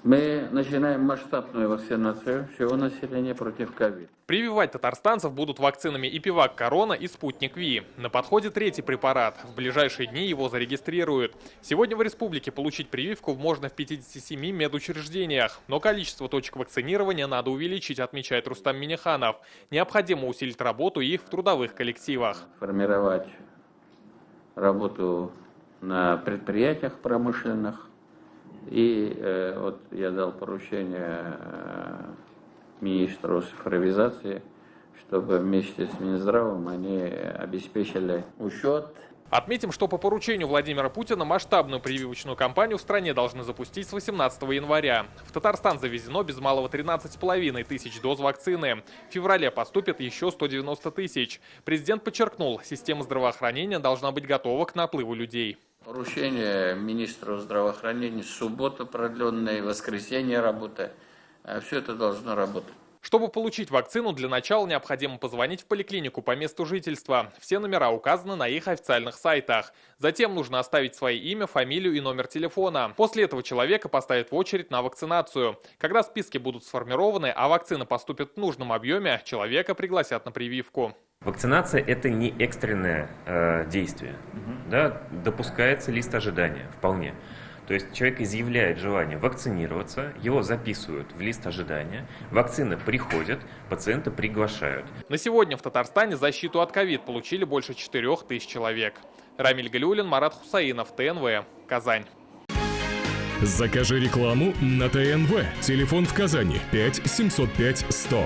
Мы начинаем масштабную вакцинацию всего населения против ковид. Прививать татарстанцев будут вакцинами Ипивак Корона и Спутник Ви. На подходе третий препарат. В ближайшие дни его зарегистрируют. Сегодня в республике получить прививку можно в 57 медучреждениях. Но количество точек вакцинирования надо увеличить, отмечает Рустам Минниханов. Необходимо усилить работу их в трудовых коллективах. Формировать работу на предприятиях промышленных. И вот я дал поручение министру цифровизации, чтобы вместе с Минздравом они обеспечили учет. Отметим, что по поручению Владимира Путина масштабную прививочную кампанию в стране должны запустить с 18 января. В Татарстан завезено без малого 13,5 тысяч доз вакцины. В феврале поступит еще 190 тысяч. Президент подчеркнул, система здравоохранения должна быть готова к наплыву людей. Поручение министру здравоохранения, суббота продленная, воскресенье работа. Все это должно работать. Чтобы получить вакцину, для начала необходимо позвонить в поликлинику по месту жительства. Все номера указаны на их официальных сайтах. Затем нужно оставить свое имя, фамилию и номер телефона. После этого человека поставят в очередь на вакцинацию. Когда списки будут сформированы, а вакцина поступит в нужном объеме, человека пригласят на прививку. Вакцинация – это не экстренное действие. Да, допускается лист ожидания, вполне. То есть человек изъявляет желание вакцинироваться, его записывают в лист ожидания, вакцина приходит, пациента приглашают. На сегодня в Татарстане защиту от ковид получили больше 4000 человек. Рамиль Галиуллин, Марат Хусаинов, ТНВ, Казань. Закажи рекламу на ТНВ. Телефон в Казани 5 705 100.